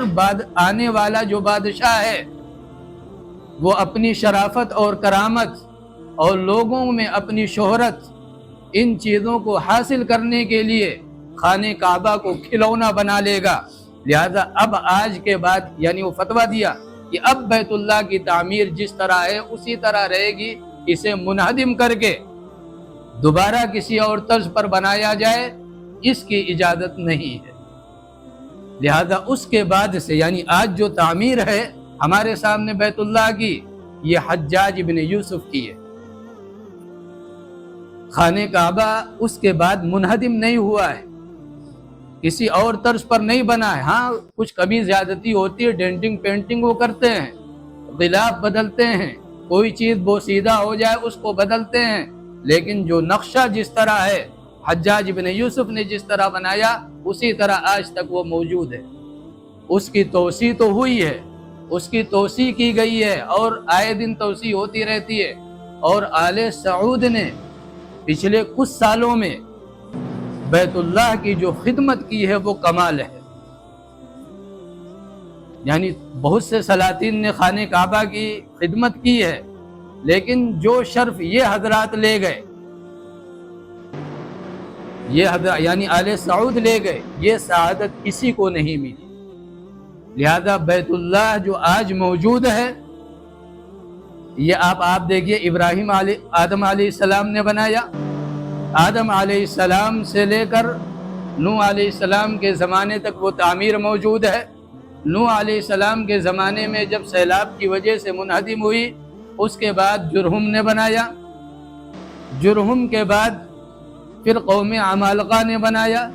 آنے والا جو بادشاہ ہے وہ اپنی شرافت اور کرامت اور لوگوں میں اپنی شہرت، ان چیزوں کو حاصل کرنے کے لیے خانہ کعبہ کو کھلونا بنا لے گا۔ لہذا اب آج کے بعد یعنی وہ فتویٰ دیا کہ اب بیت اللہ کی تعمیر جس طرح ہے اسی طرح رہے گی، اسے منہدم کر کے دوبارہ کسی اور طرز پر بنایا جائے اس کی اجازت نہیں ہے۔ لہذا اس کے بعد سے یعنی آج جو تعمیر ہے ہمارے سامنے بیت اللہ کی، یہ حجاج بن یوسف کی ہے۔ خانہ کعبہ اس کے بعد منہدم نہیں ہوا ہے، کسی اور طرز پر نہیں بنا ہے۔ ہاں کچھ کمی زیادتی ہوتی ہے، ڈینٹنگ پینٹنگ وہ کرتے ہیں، غلاف بدلتے ہیں، کوئی چیز بوسیدہ ہو جائے اس کو بدلتے ہیں، لیکن جو نقشہ جس طرح ہے حجاج بن یوسف نے جس طرح بنایا اسی طرح آج تک وہ موجود ہے۔ اس کی توسیع تو ہوئی ہے، اس کی توسیع کی گئی ہے اور آئے دن توسیع ہوتی رہتی ہے، اور آل سعود نے پچھلے کچھ سالوں میں بیت اللہ کی جو خدمت کی ہے وہ کمال ہے۔ یعنی بہت سے سلاطین نے خانہ کعبہ کی خدمت کی ہے، لیکن جو شرف یہ حضرات لے گئے، یہ حضرات یعنی آل سعود لے گئے، یہ سعادت کسی کو نہیں ملی۔ لہذا بیت اللہ جو آج موجود ہے، یہ آپ دیکھیے ابراہیم آدم علیہ السلام نے بنایا، آدم علیہ السلام سے لے کر نوح علیہ السلام کے زمانے تک وہ تعمیر موجود ہے۔ نوح علیہ السلام کے زمانے میں جب سیلاب کی وجہ سے منہدم ہوئی، اس کے بعد جرہم نے بنایا، جرہم کے بعد پھر قوم عمالقہ نے بنایا،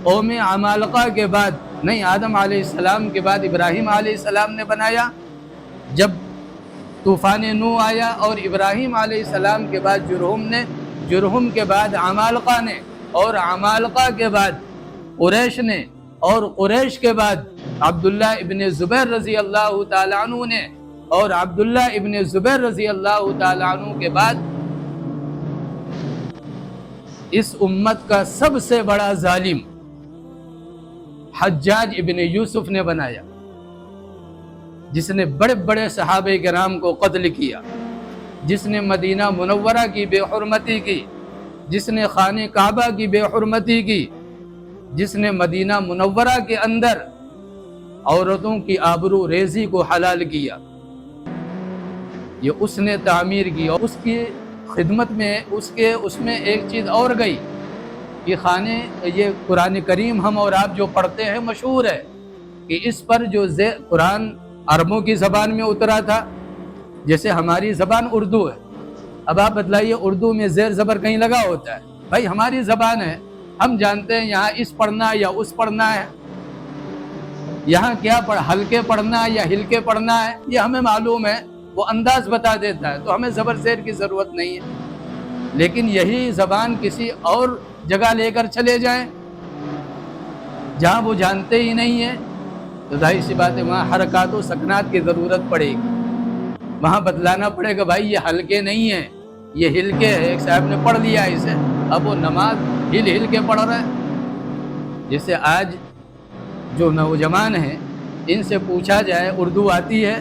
قوم عمالقہ کے بعد نہیں آدم علیہ السلام کے بعد ابراہیم علیہ السلام نے بنایا۔ جب طوفان نو آیا، اور ابراہیم علیہ السلام کے بعد جرہم کے بعد عمالقہ نے، اور عمالقہ کے بعد قریش نے، اور قریش کے بعد عبداللہ ابن زبیر رضی اللہ تعالیٰ عنہ نے، اور عبداللہ ابن زبیر رضی اللہ تعالیٰ عنہ کے بعد اس امت کا سب سے بڑا ظالم حجاج ابن یوسف نے بنایا، جس نے بڑے بڑے صحابہ کرام کو قتل کیا، جس نے مدینہ منورہ کی بے حرمتی کی، جس نے خانہ کعبہ کی بے حرمتی کی، جس نے مدینہ منورہ کے اندر عورتوں کی آبرو ریزی کو حلال کیا، یہ اس نے تعمیر کی۔ اور اس کی خدمت میں اس میں ایک چیز اور گئی کہ یہ قرآن کریم ہم اور آپ جو پڑھتے ہیں مشہور ہے کہ اس پر جو قرآن عربوں کی زبان میں اترا تھا، جیسے ہماری زبان اردو ہے۔ اب آپ بتلائیے اردو میں زیر زبر کہیں لگا ہوتا ہے؟ بھائی ہماری زبان ہے، ہم جانتے ہیں یہاں اس پڑھنا یا اس پڑھنا ہے، یہاں کیا ہلکے پڑھنا ہے یا ہلکے پڑھنا ہے، یہ ہمیں معلوم ہے، وہ انداز بتا دیتا ہے، تو ہمیں زبر زیر کی ضرورت نہیں ہے۔ لیکن یہی زبان کسی اور جگہ لے کر چلے جائیں جہاں وہ جانتے ہی نہیں ہیں، تو ظاہر سی بات ہے وہاں حرکات و سکنات کی ضرورت پڑے گی، وہاں بتلانا پڑے گا بھائی یہ ہلکے نہیں ہیں، یہ ہلکے ہے۔ ایک صاحب نے پڑھ لیا اسے، اب وہ نماز ہل کے پڑھ رہے ہیں۔ جیسے آج جو نوجوان ہیں ان سے پوچھا جائے اردو آتی ہے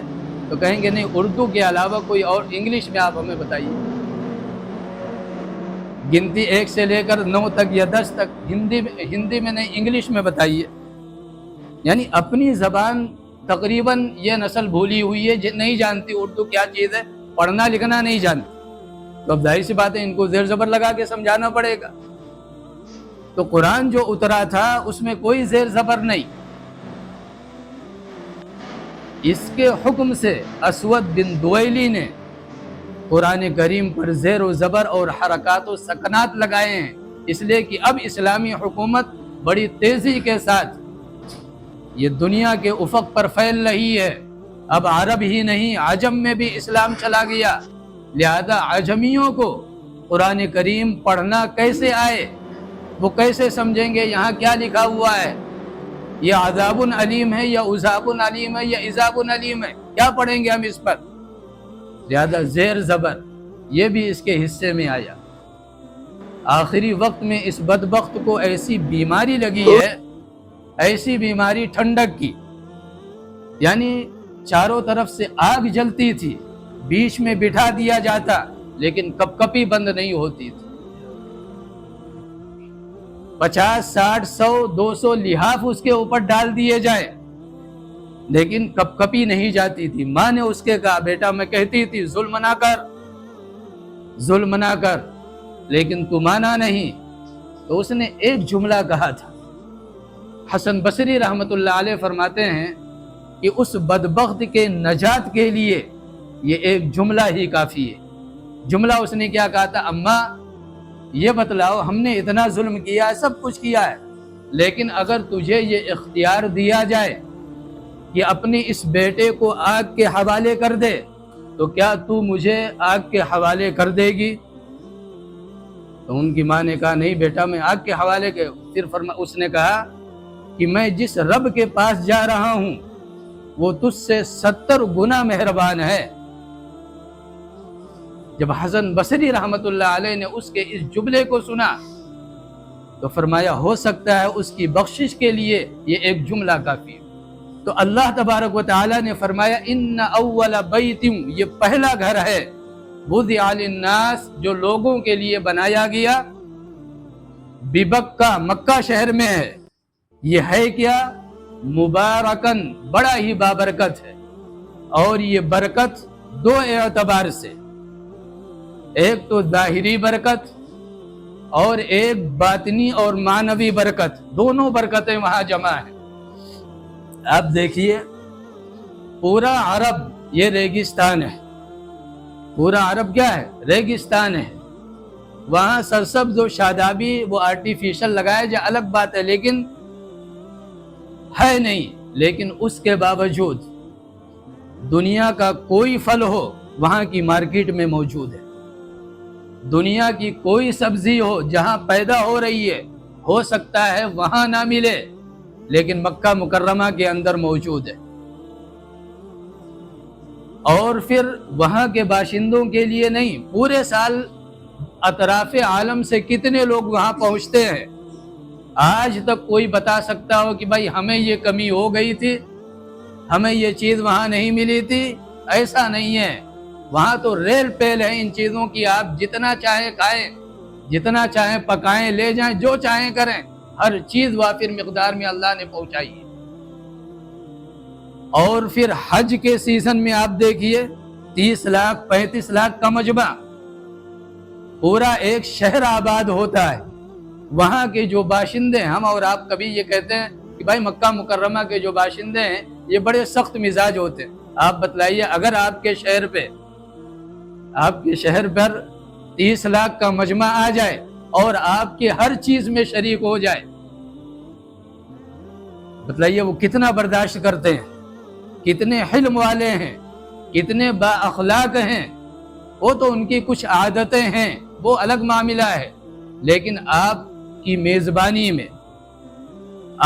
تو کہیں گے نہیں، اردو کے علاوہ کوئی اور انگلش میں آپ ہمیں بتائیے، گنتی 1 سے لے کر 9 تک یا 10 تک ہندی میں نہیں، انگلش میں بتائیے۔ یعنی اپنی زبان تقریباً یہ نسل بھولی ہوئی ہے، نہیں جانتی اردو کیا چیز ہے، پڑھنا لکھنا نہیں جانتی، تو اب ظاہر سی بات ہے ان کو زیر زبر لگا کے سمجھانا پڑے گا۔ تو قرآن جو اترا تھا اس میں کوئی زیر زبر نہیں، اس کے حکم سے اسود بن دویلی نے قرآن کریم پر زیر و زبر اور حرکات و سکنات لگائے ہیں، اس لیے کہ اب اسلامی حکومت بڑی تیزی کے ساتھ یہ دنیا کے افق پر پھیل رہی ہے۔ اب عرب ہی نہیں، عجم میں بھی اسلام چلا گیا، لہذا عجمیوں کو قرآن کریم پڑھنا کیسے آئے، وہ کیسے سمجھیں گے یہاں کیا لکھا ہوا ہے، یہ عذاب علیم ہے یا عذاب علیم ہے یا عذاب علیم ہے، کیا پڑھیں گے ہم اس پر؟ لہذا زیر زبر یہ بھی اس کے حصے میں آیا۔ آخری وقت میں اس بدبخت کو ایسی بیماری لگی ہے، ایسی بیماری ٹھنڈک کی، یعنی چاروں طرف سے آگ جلتی تھی، بیچ میں بٹھا دیا جاتا لیکن کپ کپی بند نہیں ہوتی تھی، 50 60 100 200 لحاف اس کے اوپر ڈال دیے جائے لیکن کپ کپی نہیں جاتی تھی۔ ماں نے اس کے کہا بیٹا میں کہتی تھی ظلم نہ کر لیکن تو مانا نہیں، تو اس نے ایک جملہ کہا تھا۔ حسن بصری رحمت اللہ علیہ فرماتے ہیں کہ اس بدبخت کے نجات کے لیے یہ ایک جملہ ہی کافی ہے۔ جملہ اس نے کیا کہا تھا؟ اماں یہ بتلاؤ ہم نے اتنا ظلم کیا ہے، سب کچھ کیا ہے، لیکن اگر تجھے یہ اختیار دیا جائے کہ اپنے اس بیٹے کو آگ کے حوالے کر دے تو کیا تو مجھے آگ کے حوالے کر دے گی؟ تو ان کی ماں نے کہا نہیں بیٹا میں آگ کے حوالے کے۔ پھر اس نے کہا کہ میں جس رب کے پاس جا رہا ہوں وہ تجھ سے 70 گنا مہربان ہے۔ جب حسن بصری رحمت اللہ علیہ نے اس کے اس جملے کو سنا تو فرمایا ہو سکتا ہے اس کی بخشش کے لیے یہ ایک جملہ کافی ہے۔ تو اللہ تبارک و تعالی نے فرمایا ان اول بیت، یہ پہلا گھر ہے، وضع للناس، جو لوگوں کے لیے بنایا گیا، ببکہ، مکہ شہر میں ہے۔ یہ ہے کیا؟ مبارکن، بڑا ہی بابرکت ہے، اور یہ برکت 2 اعتبار سے، ایک تو ظاہری برکت اور ایک باطنی اور معنوی برکت، دونوں برکتیں وہاں جمع ہیں۔ اب دیکھیے پورا عرب یہ ریگستان ہے، پورا عرب کیا ہے؟ ریگستان ہے، وہاں سرسبز و شادابی وہ آرٹیفیشل لگائے جائے الگ بات ہے، لیکن ہے نہیں۔ لیکن اس کے باوجود دنیا کا کوئی پھل ہو وہاں کی مارکیٹ میں موجود ہے۔ دنیا کی کوئی سبزی ہو جہاں پیدا ہو رہی ہے، ہو سکتا ہے وہاں نہ ملے، لیکن مکہ مکرمہ کے اندر موجود ہے۔ اور پھر وہاں کے باشندوں کے لیے نہیں، پورے سال اطراف عالم سے کتنے لوگ وہاں پہنچتے ہیں۔ آج تک کوئی بتا سکتا ہو کہ بھائی ہمیں یہ کمی ہو گئی تھی، ہمیں یہ چیز وہاں نہیں ملی تھی؟ ایسا نہیں ہے، وہاں تو ریل پیل ہے ان چیزوں کی، آپ جتنا چاہیں کھائیں، جتنا چاہیں پکائیں، لے جائیں، جو چاہیں کریں، ہر چیز وافر مقدار میں اللہ نے پہنچائی ہے۔ اور پھر حج کے سیزن میں آپ دیکھیے 30 لاکھ 35 لاکھ کا مجمع، پورا ایک شہر آباد ہوتا ہے۔ وہاں کے جو باشندے، ہم اور آپ کبھی یہ کہتے ہیں کہ بھائی مکہ مکرمہ کے جو باشندے ہیں یہ بڑے سخت مزاج ہوتے ہیں۔ آپ بتلائیے، اگر آپ کے شہر پر 30 لاکھ کا مجمع آ جائے اور آپ کی ہر چیز میں شریک ہو جائے، بتلائیے وہ کتنا برداشت کرتے ہیں، کتنے حلم والے ہیں، کتنے با اخلاق ہیں۔ وہ تو ان کی کچھ عادتیں ہیں، وہ الگ معاملہ ہے، لیکن آپ کی میزبانی میں،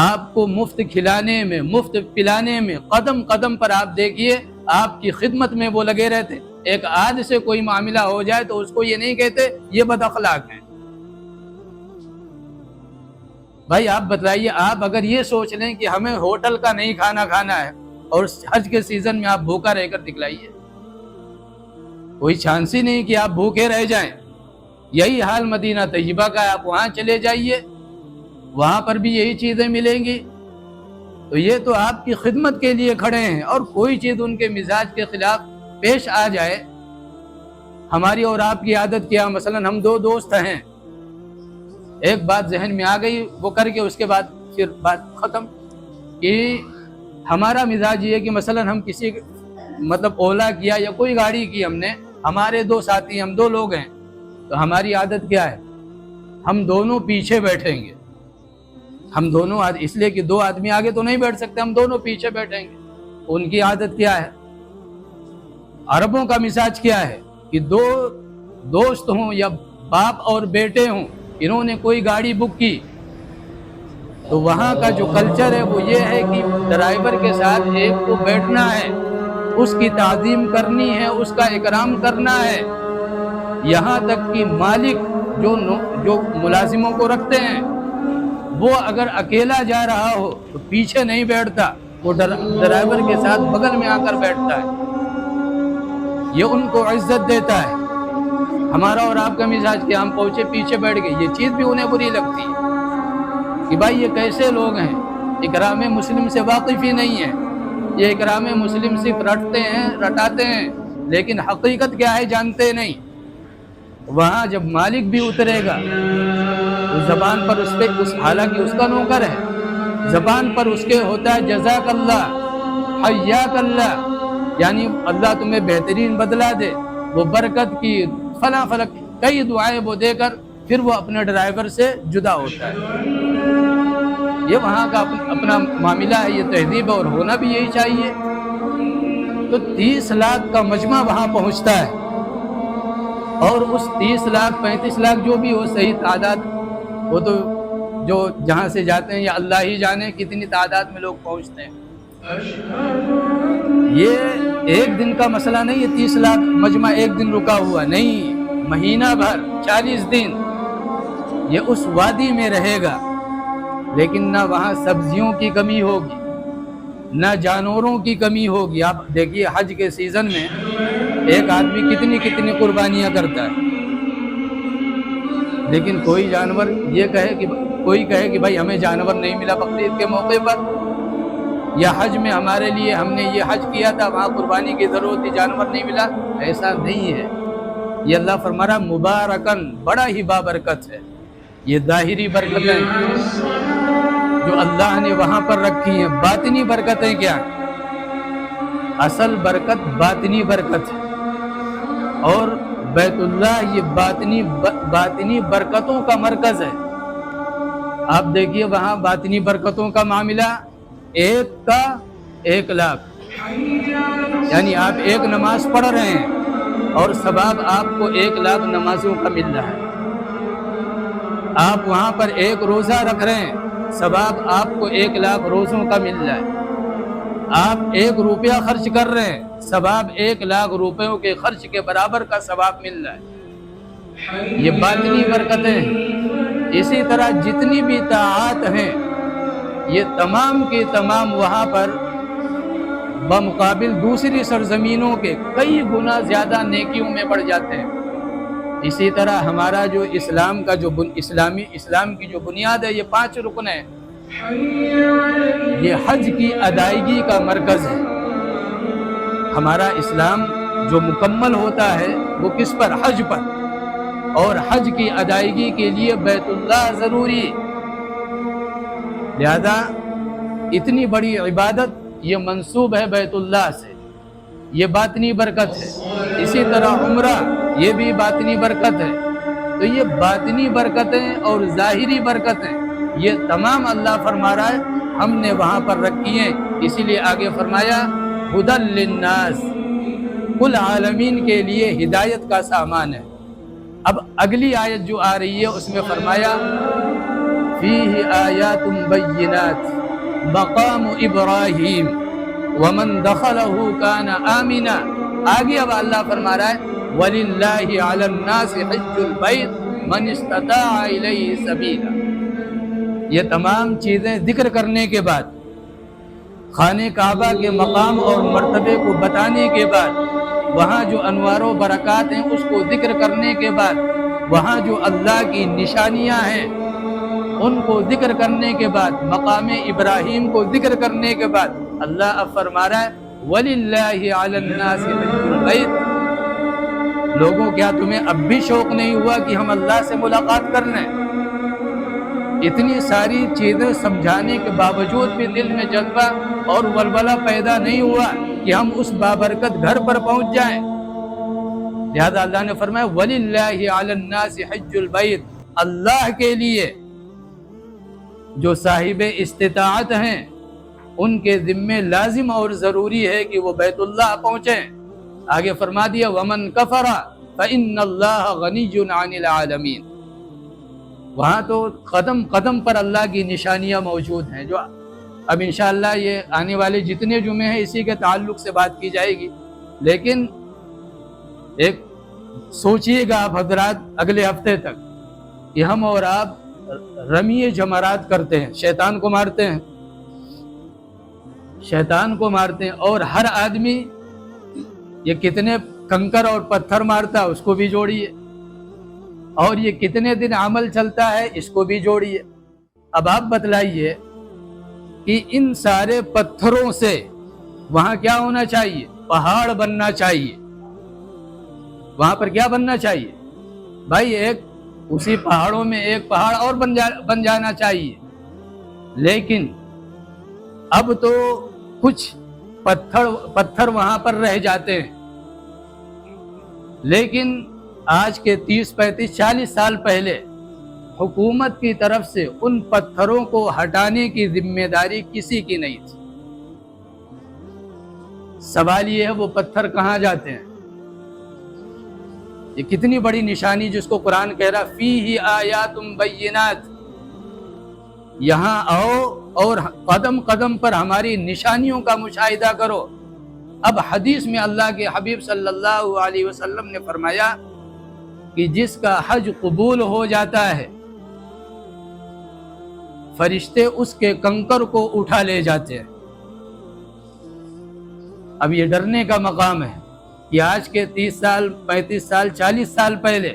آپ کو مفت کھلانے میں، مفت پلانے میں، قدم قدم پر آپ دیکھیے آپ کی خدمت میں وہ لگے رہتے۔ ایک آدھ سے کوئی معاملہ ہو جائے تو اس کو یہ نہیں کہتے یہ بد اخلاق ہیں۔ بھائی آپ بتلائیے، آپ اگر یہ سوچ لیں کہ ہمیں ہوٹل کا نہیں کھانا کھانا ہے اور حج کے سیزن میں آپ بھوکا رہ کر دکھلائیے، کوئی چانس ہی نہیں کہ آپ بھوکے رہ جائیں۔ یہی حال مدینہ طیبہ کا ہے، آپ وہاں چلے جائیے، وہاں پر بھی یہی چیزیں ملیں گی۔ تو یہ تو آپ کی خدمت کے لیے کھڑے ہیں، اور کوئی چیز ان کے مزاج کے خلاف پیش آ جائے۔ ہماری اور آپ کی عادت کیا، مثلا ہم دو دوست ہیں، ایک بات ذہن میں آ گئی وہ کر کے اس کے بعد پھر بات ختم، کہ ہمارا مزاج یہ ہے کہ مثلا ہم کسی اولا کیا یا کوئی گاڑی کی ہم نے، ہمارے دو ساتھی، ہم دو لوگ ہیں، تو ہماری عادت کیا ہے، ہم دونوں پیچھے بیٹھیں گے۔ ہم دونوں اس لیے کہ دو آدمی آگے تو نہیں بیٹھ سکتے، ہم دونوں پیچھے بیٹھیں گے۔ ان کی عادت کیا ہے، عربوں کا مزاج کیا ہے کہ دو دوست ہوں یا باپ اور بیٹے ہوں، انہوں نے کوئی گاڑی بک کی تو وہاں کا جو کلچر ہے وہ یہ ہے کہ ڈرائیور کے ساتھ ایک کو بیٹھنا ہے، اس کی تعظیم کرنی ہے، اس کا اکرام کرنا ہے۔ یہاں تک کہ مالک جو ملازموں کو رکھتے ہیں، وہ اگر اکیلا جا رہا ہو تو پیچھے نہیں بیٹھتا، وہ ڈرائیور کے ساتھ بغل میں آ کر بیٹھتا ہے، یہ ان کو عزت دیتا ہے۔ ہمارا اور آپ کا مزاج کہ ہم پہنچے پیچھے بیٹھ گئے، یہ چیز بھی انہیں بری لگتی ہے کہ بھائی یہ کیسے لوگ ہیں، اکرام مسلم سے واقف ہی نہیں ہے، یہ اکرام مسلم صرف رٹاتے ہیں لیکن حقیقت کیا ہے جانتے نہیں۔ وہاں جب مالک بھی اترے گا تو زبان پر اس پہ حالانکہ اس کا نوکر ہے، زبان پر اس کے ہوتا ہے جزاک اللہ، حیاک اللہ، یعنی اللہ تمہیں بہترین بدلہ دے، وہ برکت کی فلاں کئی دعائیں وہ دے کر پھر وہ اپنے ڈرائیور سے جدا ہوتا ہے۔ یہ وہاں کا اپنا معاملہ ہے، یہ تہذیب اور ہونا بھی یہی چاہیے۔ تو 30 لاکھ کا مجمع وہاں پہنچتا ہے، اور اس 30 لاکھ 35 لاکھ جو بھی ہو صحیح تعداد، وہ تو جو جہاں سے جاتے ہیں یا اللہ ہی جانے کتنی تعداد میں لوگ پہنچتے ہیں۔ یہ ایک دن کا مسئلہ نہیں ہے، 30 لاکھ مجمع ایک دن رکا ہوا نہیں، مہینہ بھر 40 دن یہ اس وادی میں رہے گا، لیکن نہ وہاں سبزیوں کی کمی ہوگی، نہ جانوروں کی کمی ہوگی۔ آپ دیکھیے حج کے سیزن میں ایک آدمی کتنی قربانیاں کرتا ہے، لیکن کوئی جانور کوئی کہے کہ بھائی ہمیں جانور نہیں ملا بقرعید کے موقع پر، یا حج میں ہمارے لیے ہم نے یہ حج کیا تھا وہاں قربانی کی ضرورت تھی، جانور نہیں ملا، ایسا نہیں ہے۔ یہ اللہ فرما رہا مبارکن، بڑا ہی بابرکت ہے۔ یہ ظاہری برکتیں جو اللہ نے وہاں پر رکھی ہیں، باطنی برکتیں کیا؟ اصل برکت باطنی برکت ہے، اور بیت اللہ یہ باطنی برکتوں کا مرکز ہے۔ آپ دیکھیے وہاں باطنی برکتوں کا معاملہ 1 کا 1 لاکھ، یعنی آپ ایک نماز پڑھ رہے ہیں اور ثواب آپ کو 1,00,000 نمازوں کا مل رہا ہے۔ آپ وہاں پر 1 روزہ رکھ رہے ہیں، ثواب آپ کو 1,00,000 روزوں کا مل رہا ہے۔ آپ 1 روپیہ خرچ کر رہے ہیں، ثواب 1,00,000 روپیوں کے خرچ کے برابر کا ثواب مل رہا ہے۔ یہ باطنی برکتیں ہیں۔ اسی طرح جتنی بھی طاعات ہیں یہ تمام کے تمام وہاں پر بمقابل دوسری سرزمینوں کے کئی گنا زیادہ نیکیوں میں بڑھ جاتے ہیں۔ اسی طرح ہمارا جو اسلام کا جو اسلام کی جو بنیاد ہے، یہ 5 رکن ہیں، یہ حج کی ادائیگی کا مرکز ہے۔ ہمارا اسلام جو مکمل ہوتا ہے وہ کس پر؟ حج پر، اور حج کی ادائیگی کے لیے بیت اللہ ضروری ہے۔ لہذا اتنی بڑی عبادت یہ منسوب ہے بیت اللہ سے، یہ باطنی برکت ہے۔ اسی طرح عمرہ، یہ بھی باطنی برکت ہے۔ تو یہ باطنی برکتیں اور ظاہری برکتیں یہ تمام اللہ فرما رہا ہے ہم نے وہاں پر رکھی ہیں۔ اسی لیے آگے فرمایا ہدی للناس، کل عالمین کے لیے ہدایت کا سامان ہے۔ اب اگلی آیت جو آ رہی ہے اس میں فرمایا فیہ آیات بینات مقام ابراہیم ومن دخلہ کان آمنا۔ آگے اب اللہ فرما رہا ہے وَلِلَّهِ عَلَى النَّاسِ حِجُّ الْبَيْتِ مَنِ اسْتَطَاعَ إِلَيْهِ سَبِيلًا۔ یہ تمام چیزیں ذکر کرنے کے بعد، خانہ کعبہ کے مقام اور مرتبے کو بتانے کے بعد، وہاں جو انوار و برکات ہیں اس کو ذکر کرنے کے بعد، وہاں جو اللہ کی نشانیاں ہیں ان کو ذکر کرنے کے بعد، مقام ابراہیم کو ذکر کرنے کے بعد، اللہ اب فرما رہا ہے وَلِلَّهِ عَلَى النَّاسِ حِجُّ الْبَيْتِ۔ لوگوں کیا تمہیں اب بھی شوق نہیں ہوا کہ ہم اللہ سے ملاقات کر لیں؟ اتنی ساری چیزیں سمجھانے کے باوجود بھی دل میں جذبہ اور ولولہ پیدا نہیں ہوا کہ ہم اس بابرکت گھر پر پہنچ جائیں۔ لہذا اللہ نے فرمایا وَلِلَّهِ عَلَى النَّاسِ حِجُّ الْبَيْتِ، اللہ کے لیے جو صاحب استطاعت ہیں ان کے ذمے لازم اور ضروری ہے کہ وہ بیت اللہ پہنچیں۔ آگے فرما دیا وَمَن كَفَرَ فَإِنَّ اللَّهَ غَنِيٌّ عَنِ الْعَالَمِينَ۔ وہاں تو قدم قدم پر اللہ کی نشانیاں موجود ہیں، جو اب انشاءاللہ یہ آنے والے جتنے جمعے ہیں اسی کے تعلق سے بات کی جائے گی۔ لیکن ایک سوچئے گا آپ حضرات اگلے ہفتے تک کہ ہم اور آپ رمی جمرات کرتے ہیں، شیطان کو مارتے ہیں، شیطان کو مارتے ہیں، اور ہر آدمی یہ کتنے کنکر اور پتھر مارتا ہے اس کو بھی جوڑیے، اور یہ کتنے دن عمل چلتا ہے اس کو بھی جوڑیے۔ اب آپ بتلائیے کہ ان سارے پتھروں سے وہاں کیا ہونا چاہیے؟ پہاڑ بننا چاہیے۔ وہاں پر کیا بننا چاہیے بھائی؟ ایک اسی پہاڑوں میں ایک پہاڑ اور بن جانا چاہیے۔ لیکن اب تو کچھ پتھر وہاں پر رہ جاتے ہیں، لیکن آج کے 30 35 40 سال پہلے حکومت کی طرف سے ان پتھروں کو ہٹانے کی ذمہ داری کسی کی نہیں تھی۔ سوال یہ ہے وہ پتھر کہاں جاتے ہیں؟ یہ کتنی بڑی نشانی جس کو قرآن کہہ رہا فیہ آیات بینات، یہاں آؤ اور قدم قدم پر ہماری نشانیوں کا مشاہدہ کرو۔ اب حدیث میں اللہ کے حبیب صلی اللہ علیہ وسلم نے فرمایا کہ جس کا حج قبول ہو جاتا ہے فرشتے اس کے کنکر کو اٹھا لے جاتے ہیں۔ اب یہ ڈرنے کا مقام ہے کہ آج کے 30 سال 35 سال 40 سال پہلے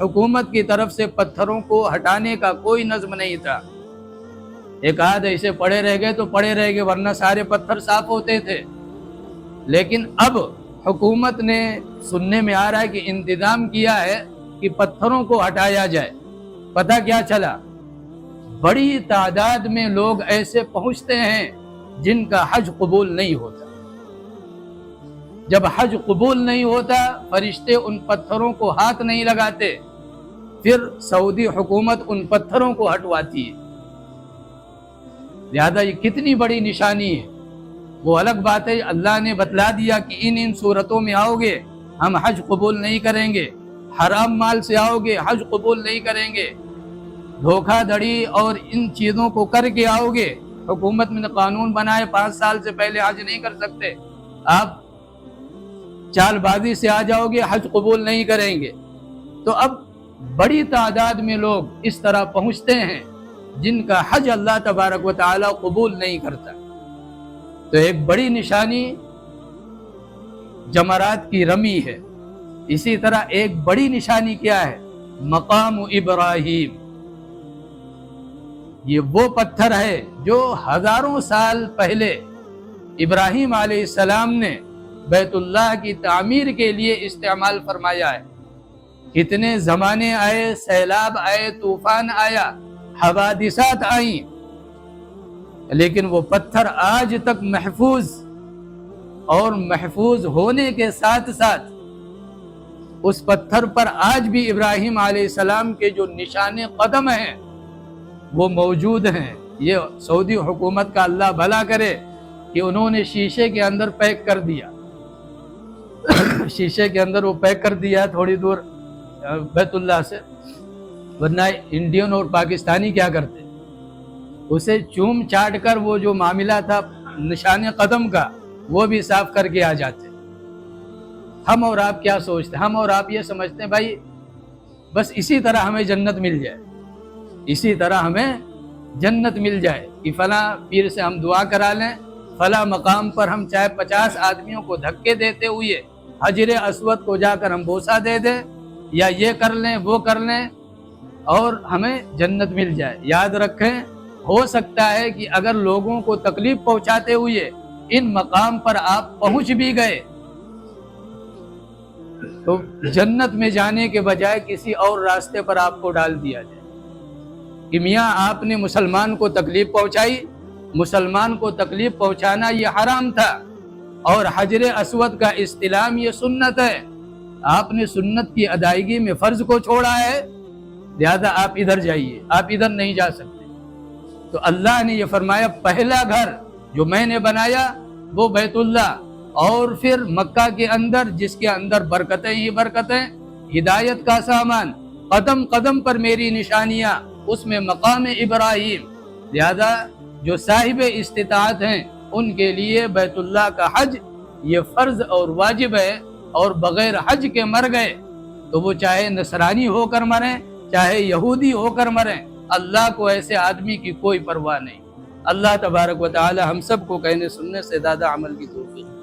حکومت کی طرف سے پتھروں کو ہٹانے کا کوئی نظم نہیں تھا۔ ایک آدھ ایسے پڑے رہ گئے تو پڑے رہ گئے، ورنہ سارے پتھر صاف ہوتے تھے۔ لیکن اب حکومت نے سننے میں آ رہا ہے کہ انتظام کیا ہے کہ پتھروں کو ہٹایا جائے۔ پتہ کیا چلا؟ بڑی تعداد میں لوگ ایسے پہنچتے ہیں جن کا حج قبول نہیں ہوتا۔ جب حج قبول نہیں ہوتا فرشتے ان پتھروں کو ہاتھ نہیں لگاتے، پھر سعودی حکومت ان پتھروں کو ہٹواتی ہے۔ لہذا یہ کتنی بڑی نشانی ہے۔ وہ الگ بات ہے اللہ نے بتلا دیا کہ ان صورتوں میں آؤ گے ہم حج قبول نہیں کریں گے، حرام مال سے آؤ گے حج قبول نہیں کریں گے، دھوکہ دھڑی اور ان چیزوں کو کر کے آؤ گے، حکومت نے قانون بنائے 5 سال سے پہلے حج نہیں کر سکتے، آپ چال بازی سے آ جاؤ گے حج قبول نہیں کریں گے۔ تو اب بڑی تعداد میں لوگ اس طرح پہنچتے ہیں جن کا حج اللہ تبارک و تعالی قبول نہیں کرتا۔ تو ایک بڑی نشانی جمرات کی رمی ہے۔ اسی طرح ایک بڑی نشانی کیا ہے؟ مقام ابراہیم۔ یہ وہ پتھر ہے جو ہزاروں سال پہلے ابراہیم علیہ السلام نے بیت اللہ کی تعمیر کے لیے استعمال فرمایا ہے۔ کتنے زمانے آئے، سیلاب آئے، طوفان آیا، حوادثات آئیں، لیکن وہ پتھر آج تک محفوظ، اور محفوظ ہونے کے ساتھ ساتھ اس پتھر پر آج بھی ابراہیم علیہ السلام کے جو نشان قدم ہیں وہ موجود ہیں۔ یہ سعودی حکومت کا اللہ بھلا کرے کہ انہوں نے شیشے کے اندر پیک کر دیا، شیشے کے اندر وہ پیک کر دیا تھوڑی دور بیت اللہ سے، ورنہ انڈین اور پاکستانی کیا کرتے، اسے چوم چاٹ کر وہ جو معاملہ تھا نشان قدم کا وہ بھی صاف کر کے آ جاتے۔ ہم اور آپ کیا سوچتے ہیں؟ ہم اور آپ یہ سمجھتے ہیں بھائی بس اسی طرح ہمیں جنت مل جائے، اسی طرح ہمیں جنت مل جائے کہ فلاں پیر سے ہم دعا کرا لیں، فلاں مقام پر ہم چاہے 50 آدمیوں کو دھکے دیتے ہوئے حجر اسود کو جا کر ہم بوسہ دے دیں، یا یہ کر لیں وہ کر لیں اور ہمیں جنت مل جائے۔ یاد رکھیں، ہو سکتا ہے کہ اگر لوگوں کو تکلیف پہنچاتے ہوئے ان مقام پر آپ پہنچ بھی گئے تو جنت میں جانے کے بجائے کسی اور راستے پر آپ کو ڈال دیا جائے کہ میاں آپ نے مسلمان کو تکلیف پہنچائی، مسلمان کو تکلیف پہنچانا یہ حرام تھا، اور حجر اسود کا استلام یہ سنت ہے، آپ نے سنت کی ادائیگی میں فرض کو چھوڑا ہے، لہذا آپ ادھر جائیے، آپ ادھر نہیں جا سکتے۔ تو اللہ نے یہ فرمایا پہلا گھر جو میں نے بنایا وہ بیت اللہ، اور پھر مکہ کے اندر جس کے اندر برکتیں ہی برکتیں، ہدایت کا سامان، قدم قدم پر میری نشانیاں، اس میں مقام ابراہیم، لہذا جو صاحب استطاعت ہیں ان کے لیے بیت اللہ کا حج یہ فرض اور واجب ہے، اور بغیر حج کے مر گئے تو وہ چاہے نصرانی ہو کر مریں چاہے یہودی ہو کر مریں، اللہ کو ایسے آدمی کی کوئی پرواہ نہیں۔ اللہ تبارک و تعالی ہم سب کو کہنے سننے سے زیادہ عمل کی توفیق